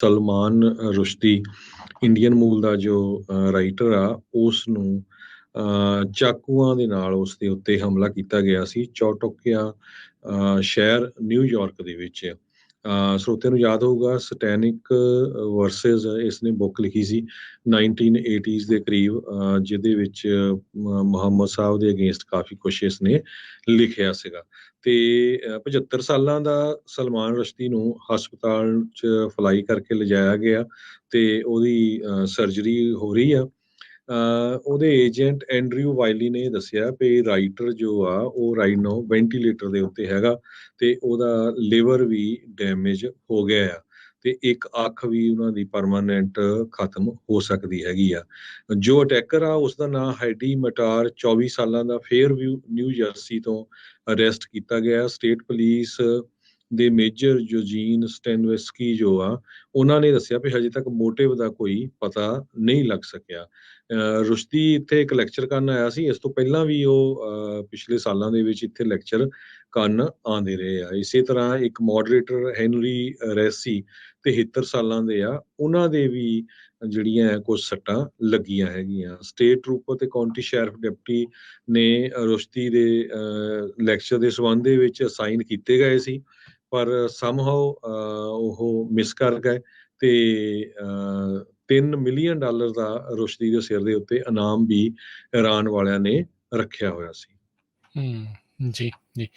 Salman ਰੁਸ਼ਦੀ Indian ਮੂਲ ਦਾ ਜੋ writer ਆ ਉਸ ਨੂੰ ਚਾਕੂਆਂ ਦੇ ਨਾਲ ਉਸ ਦੇ ਉੱਤੇ ਹਮਲਾ ਕੀਤਾ ਗਿਆ ਸੀ ਚੌਟੋਕਿਆ ਸ਼ਹਿਰ ਨਿਊਯਾਰਕ ਦੇ ਵਿੱਚ। ਸਰੋਤਿਆਂ ਨੂੰ ਯਾਦ ਹੋਊਗਾ ਸਟੈਨਿਕ ਵਰਸਸ ਇਸਨੇ ਬੁੱਕ ਲਿਖੀ ਸੀ 1980s ਦੇ ਕਰੀਬ, ਜਿਹਦੇ ਵਿੱਚ ਮੁਹੰਮਦ ਸਾਹਿਬ ਦੇ ਅਗੇਂਸਟ ਕਾਫੀ ਕੁਛ ਇਸਨੇ ਲਿਖਿਆ ਸੀਗਾ। ਤੇ 75 ਸਾਲਾਂ ਦਾ ਸਲਮਾਨ ਰਸ਼ਦੀ ਨੂੰ ਹਸਪਤਾਲ 'ਚ ਫਲਾਈ ਕਰਕੇ ਲਿਜਾਇਆ ਗਿਆ ਤੇ ਉਹਦੀ ਸਰਜਰੀ ਹੋ ਰਹੀ ਆ। ਉਹਦੇ ਏਜੰਟ ਐਂਡਰਿਊ ਵਾਈਲੀ ਨੇ ਦੱਸਿਆ ਵੀ ਰਾਈਟਰ ਜੋ ਆ ਉਹ ਰਾਈਟ ਨਾਓ ਵੈਂਟੀਲੇਟਰ ਦੇ ਉੱਤੇ ਹੈਗਾ ਤੇ ਉਹਦਾ ਲਿਵਰ ਵੀ ਡੈਮੇਜ ਹੋ ਗਿਆ ਆ ਤੇ ਇੱਕ ਅੱਖ ਵੀ ਉਹਨਾਂ ਦੀ ਪਰਮਾਨੈਂਟ ਖਤਮ ਹੋ ਸਕਦੀ ਹੈਗੀ ਆ। ਜੋ ਅਟੈਕਰ ਆ ਉਸ ਦਾ ਨਾਂ ਹੈਡੀ ਮਟਾਰ 24 ਸਾਲਾਂ ਦਾ ਫੇਅਰਵਿਊ ਨਿਊ ਜਰਸੀ ਤੋਂ ਅਰੈਸਟ ਕੀਤਾ ਗਿਆ। ਸਟੇਟ ਪੁਲਿਸ ਦੇ ਮੇਜਰ ਯੂਜੀਨ ਸਟੈਨਵੈਸਕੀ ਜੋ ਆ ਉਹਨਾਂ ਨੇ ਦੱਸਿਆ ਵੀ ਹਜੇ ਤੱਕ ਮੋਟਿਵ ਦਾ ਕੋਈ ਪਤਾ ਨਹੀਂ ਲੱਗ ਸਕਿਆ। ਰੁਸ਼ਦੀ ਇੱਥੇ ਇੱਕ ਲੈਕਚਰ ਕਰਨ ਆਇਆ ਸੀ, ਇਸ ਤੋਂ ਪਹਿਲਾਂ ਵੀ ਉਹ ਪਿਛਲੇ ਸਾਲਾਂ ਦੇ ਵਿੱਚ ਇੱਥੇ ਲੈਕਚਰ ਕਰਨ ਆਉਂਦੇ ਰਹੇ ਆ। ਇਸੇ ਤਰ੍ਹਾਂ ਇੱਕ ਮੋਡਰੇਟਰ ਹੈਨਰੀ ਰੈਸੀ 73 ਸਾਲਾਂ ਦੇ ਆ, ਉਹਨਾਂ ਦੇ ਵੀ ਜਿਹੜੀਆਂ ਕੁਝ ਸੱਟਾਂ ਲੱਗੀਆਂ ਹੈਗੀਆਂ। ਸਟੇਟ ਟਰੂਪਰ ਤੇ ਕਾਉਂਟੀ ਸ਼ੈਰਿਫ ਡਿਪਟੀ ਨੇ ਰੁਸ਼ਦੀ ਦੇ ਲੈਕਚਰ ਦੇ ਸੰਬੰਧ ਦੇ ਵਿੱਚ ਅਸਾਈਨ ਕੀਤੇ ਗਏ ਸੀ, ਪਰ ਸਮਹਾਉ ਉਹ ਮਿਸ ਕਰ ਗਏ ਤੇ $3 ਮਿਲੀਅਨ ਦਾ ਰੁਸ਼ਦੀ ਦੇ ਸਿਰ ਦੇ ਉੱਤੇ ਇਨਾਮ ਵੀ ਇਰਾਨ ਵਾਲਿਆਂ ਨੇ ਰੱਖਿਆ ਹੋਇਆ ਸੀ। ਜੀ ਜੀ।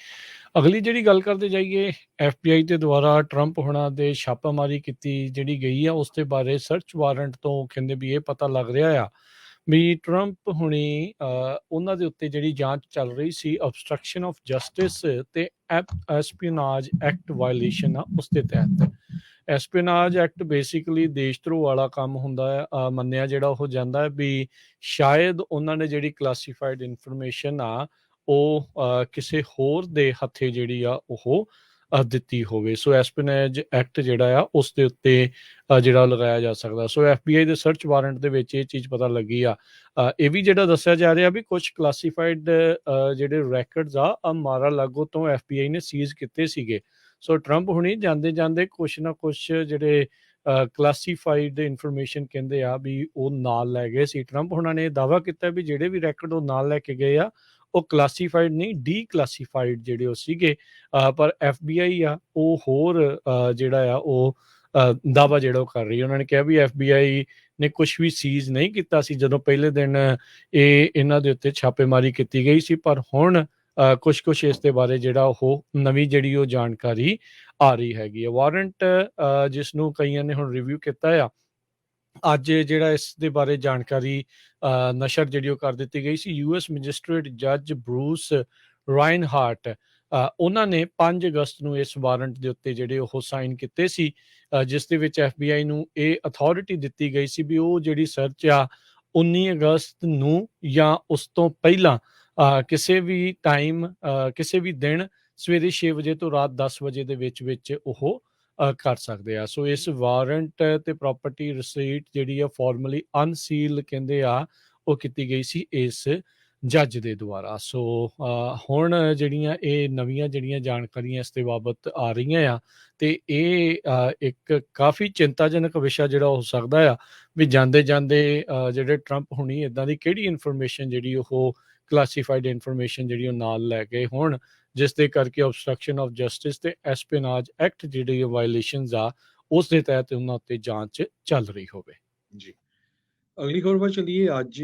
ਅਗਲੀ ਜਿਹੜੀ ਗੱਲ ਕਰਦੇ ਜਾਈਏ, FBI ਦੇ ਦੁਆਰਾ ਟਰੰਪ ਹੋਣਾ ਦੇ ਛਾਪਾਮਾਰੀ ਕੀਤੀ ਜਿਹੜੀ ਗਈ ਆ ਉਸ ਦੇ ਬਾਰੇ ਸਰਚ ਵਾਰੰਟ ਤੋਂ ਕਹਿੰਦੇ ਵੀ ਇਹ ਪਤਾ ਲੱਗ ਰਿਹਾ ਆ ਵੀ ਟਰੰਪ ਹੁਣੀ ਉਹਨਾਂ ਦੇ ਉੱਤੇ ਜਿਹੜੀ ਜਾਂਚ ਚੱਲ ਰਹੀ ਸੀ ਅਬਸਟਰਕਸ਼ਨ ਆਫ ਜਸਟਿਸ ਤੇ ਐਸਪੀਨਾਜ ਐਕਟ ਵਾਇਲੇਸ਼ਨ ਆ ਉਸ ਦੇ ਤਹਿਤ। ਐਸਪੀਨਾਜ ਐਕਟ ਬੇਸਿਕਲੀ ਦੇਸ਼ ਧਰੋਹ ਵਾਲਾ ਕੰਮ ਹੁੰਦਾ ਹੈ, ਮੰਨਿਆ ਜਿਹੜਾ ਉਹ ਜਾਂਦਾ ਹੈ ਵੀ ਸ਼ਾਇਦ ਉਹਨਾਂ ਨੇ ਜਿਹੜੀ ਕਲਾਸੀਫਾਈਡ ਇਨਫੋਰਮੇਸ਼ਨ ਆ ਉਹ ਕਿਸੇ ਹੋਰ ਦੇ ਹੱਥੇ ਜਿਹੜੀ ਆ ਉਹ ਦਿੱਤੀ ਹੋਵੇ। ਸੋ ਐਸਪੀਨਾਜ ਐਕਟ ਜਿਹੜਾ ਆ ਉਸ ਦੇ ਉੱਤੇ ਜਿਹੜਾ ਲਗਾਇਆ ਜਾ ਸਕਦਾ। ਸੋ FBI ਦੇ ਸਰਚ ਵਾਰੰਟ ਦੇ ਵਿੱਚ ਇਹ ਚੀਜ਼ ਪਤਾ ਲੱਗੀ ਆ। ਇਹ ਵੀ ਜਿਹੜਾ ਦੱਸਿਆ ਜਾ ਰਿਹਾ ਵੀ ਕੁਝ ਕਲਾਸੀਫਾਈਡ ਜਿਹੜੇ ਰੈਕਰਡਸ ਆ ਮਾਰਾ ਲਾਗੋ ਤੋਂ FBI ਨੇ ਸੀਜ਼ ਕੀਤੇ ਸੀਗੇ। ਸੋ ਟਰੰਪ ਹੁਣੀ ਜਾਂਦੇ ਜਾਂਦੇ ਕੁਛ ਨਾ ਕੁਛ ਜਿਹੜੇ ਕਲਾਸੀਫਾਈਡ ਇਨਫੋਰਮੇਸ਼ਨ ਕਹਿੰਦੇ ਆ ਵੀ ਉਹ ਨਾਲ ਲੈ ਗਏ ਸੀ। ਟਰੰਪ ਹੁਣਾਂ ਨੇ ਦਾਅਵਾ ਕੀਤਾ ਵੀ ਜਿਹੜੇ ਵੀ ਰੈਕਰਡ ਉਹ ਨਾਲ ਲੈ ਕੇ ਗਏ ਆ ਉਹ ਕਲਾਸੀਫਾਈਡ ਨਹੀਂ ਡੀਕਲਾਸੀਫਾਈਡ ਜਿਹੜੇ ਉਹ ਸੀਗੇ, ਪਰ FBI ਆ ਉਹ ਹੋਰ ਜਿਹੜਾ ਆ ਉਹ ਦਾਅਵਾ ਜਿਹੜਾ ਉਹ ਕਰ ਰਹੀ। ਉਹਨਾਂ ਨੇ ਕਿਹਾ ਵੀ FBI ਨੇ ਕੁਛ ਵੀ ਸੀਜ਼ ਨਹੀਂ ਕੀਤਾ ਸੀ ਜਦੋਂ ਪਹਿਲੇ ਦਿਨ ਇਹਨਾਂ ਦੇ ਉੱਤੇ ਛਾਪੇਮਾਰੀ ਕੀਤੀ ਗਈ ਸੀ, ਪਰ ਹੁਣ ਕੁਛ ਇਸ ਦੇ ਬਾਰੇ ਜਿਹੜਾ ਉਹ ਨਵੀਂ ਜਿਹੜੀ ਉਹ ਜਾਣਕਾਰੀ ਆ ਰਹੀ ਹੈਗੀ ਹੈ। ਵਾਰੰਟ ਜਿਸ ਨੂੰ ਕਈਆਂ ਨੇ ਹੁਣ ਰਿਵਿਊ ਕੀਤਾ ਆ, ਅੱਜ ਜਿਹੜਾ ਇਸ ਦੇ ਬਾਰੇ ਜਾਣਕਾਰੀ ਨਸ਼ਰ ਜਿਹੜੀ ਉਹ ਕਰ ਦਿੱਤੀ ਗਈ ਸੀ। US ਮੈਜਿਸਟ੍ਰੇਟ ਜੱਜ ਬਰੂਸ ਰਾਇਨਹਾਰਟ ਉਹਨਾਂ ਨੇ 5 ਅਗਸਤ ਨੂੰ ਇਸ ਵਾਰੰਟ ਦੇ ਉੱਤੇ ਜਿਹੜੇ ਉਹ ਸਾਈਨ ਕੀਤੇ ਸੀ, ਜਿਸ ਦੇ ਵਿੱਚ FBI ਨੂੰ ਇਹ ਅਥਾਰਟੀ ਦਿੱਤੀ ਗਈ ਸੀ ਵੀ ਉਹ ਜਿਹੜੀ ਸਰਚ ਆ 19 ਅਗਸਤ ਨੂੰ ਜਾਂ ਉਸ ਤੋਂ ਪਹਿਲਾਂ ਕਿਸੇ ਵੀ ਟਾਈਮ ਕਿਸੇ ਵੀ ਦਿਨ ਸਵੇਰੇ 6 ਵਜੇ ਤੋਂ ਰਾਤ 10 ਵਜੇ ਦੇ ਵਿੱਚ ਉਹ ਕਰ ਸਕਦੇ ਆ। ਸੋ ਇਸ ਵਾਰੰਟ ਤੇ ਪ੍ਰਾਪਰਟੀ ਰਸੀਟ ਜਿਹੜੀ ਆ ਫਾਰਮਲੀ ਅਨਸੀਲ ਕਹਿੰਦੇ ਆ ਉਹ ਕੀਤੀ ਗਈ ਸੀ ਇਸ ਜੱਜ ਦੇ ਦੁਆਰਾ। ਸੋ ਹੁਣ ਜਿਹੜੀਆਂ ਇਹ ਨਵੀਆਂ ਜਿਹੜੀਆਂ ਜਾਣਕਾਰੀਆਂ ਇਸ ਦੇ ਬਾਬਤ ਆ ਰਹੀਆਂ ਆ ਤੇ ਇਹ ਇੱਕ ਕਾਫੀ ਚਿੰਤਾਜਨਕ ਵਿਸ਼ਾ ਜਿਹੜਾ ਹੋ ਸਕਦਾ ਆ ਵੀ ਜਾਂਦੇ ਜਾਂਦੇ ਜਿਹੜੇ ਟਰੰਪ ਹੁਣੀ ਇੱਦਾਂ ਦੀ ਕਿਹੜੀ ਇਨਫੋਰਮੇਸ਼ਨ ਜਿਹੜੀ ਉਹ ਕਲਾਸੀਫਾਈਡ ਇਨਫੋਰਮੇਸ਼ਨ ਜਿਹੜੀ ਉਹ ਨਾਲ ਲੈ ਗਏ ਹੋਣ, ਜਿਸ ਦੇ ਕਰਕੇ obstruction of justice ਤੇ ਐਸਪੀਨਾਜ ਐਕਟ ਜਿਹੜੀ ਵਾਇਲੇਸ਼ਨਸ ਆ ਉਸ ਦੇ ਤਹਿਤ ਉਹਨਾਂ ਉੱਤੇ ਜਾਂਚ ਚੱਲ ਰਹੀ ਹੋਵੇ। ਜੀ, ਅਗਲੀ ਖਬਰ ਵੱਲ ਚੱਲੀਏ। ਅੱਜ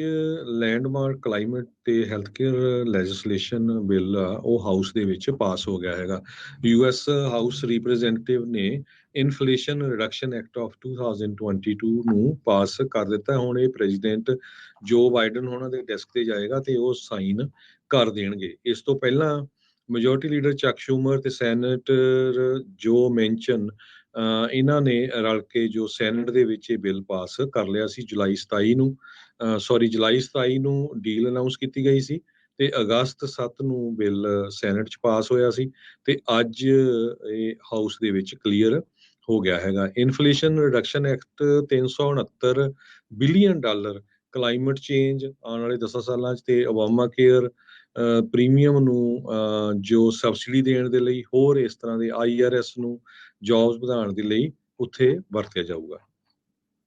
ਲੈਂਡਮਾਰਕ ਕਲਾਈਮੇਟ ਤੇ ਹੈਲਥ ਕੇਅਰ ਲੈਜਿਸਲੇਸ਼ਨ ਬਿੱਲ ਆ ਉਹ ਹਾਊਸ ਦੇ ਵਿੱਚ ਪਾਸ ਹੋ ਗਿਆ ਹੈਗਾ। US ਹਾਊਸ ਰਿਪਰੈਜ਼ੈਂਟੇਟਿਵ ਨੇ ਇਨਫਲੇਸ਼ਨ ਰਿਡਕਸ਼ਨ ਐਕਟ ਆਫ 2022 ਨੂੰ ਪਾਸ ਕਰ ਦਿੱਤਾ। ਹੁਣ ਇਹ ਪ੍ਰੈਜ਼ੀਡੈਂਟ ਜੋ ਬਾਈਡਨ ਉਹਨਾਂ ਦੇ ਡੈਸਕ ਤੇ ਜਾਏਗਾ ਤੇ ਉਹ ਸਾਈਨ ਕਰ ਦੇਣਗੇ। ਇਸ ਤੋਂ ਪਹਿਲਾਂ ਮੈਜੋਰਟੀ ਲੀਡਰ ਚੱਕ ਸ਼ੂਮਰ ਤੇ ਸੈਨੇਟਰ ਜੋ ਮੈਂਸ਼ਨ ਇਹਨਾਂ ਨੇ ਰਲ ਕੇ ਜੋ ਸੈਨੇਟ ਦੇ ਵਿੱਚ ਇਹ ਬਿੱਲ ਪਾਸ ਕਰ ਲਿਆ ਸੀ। ਜੁਲਾਈ 27 ਨੂੰ ਡੀਲ ਅਨਾਉਂਸ ਕੀਤੀ ਗਈ ਸੀ ਤੇ ਅਗਸਤ 7 ਨੂੰ ਬਿੱਲ ਸੈਨੇਟ 'ਚ ਪਾਸ ਹੋਇਆ ਸੀ ਤੇ ਅੱਜ ਇਹ ਹਾਊਸ ਦੇ ਵਿੱਚ ਕਲੀਅਰ ਹੋ ਗਿਆ ਹੈਗਾ। Inflation reduction act $369 billion, climate change ਆਉਣ ਵਾਲੇ 10 ਸਾਲਾਂ 'ਚ ਤੇ ਓਬਾਮਾ ਕੇਅਰ ਪ੍ਰੀਮੀਅਮ ਨੂੰ ਜੋ ਸਬਸਿਡੀ ਦੇਣ ਦੇ ਲਈ, ਹੋਰ ਇਸ ਤਰ੍ਹਾਂ ਦੇ IRS ਨੂੰ ਜੌਬਸ ਵਧਾਉਣ ਦੇ ਲਈ ਉੱਥੇ ਵਰਤਿਆ ਜਾਊਗਾ।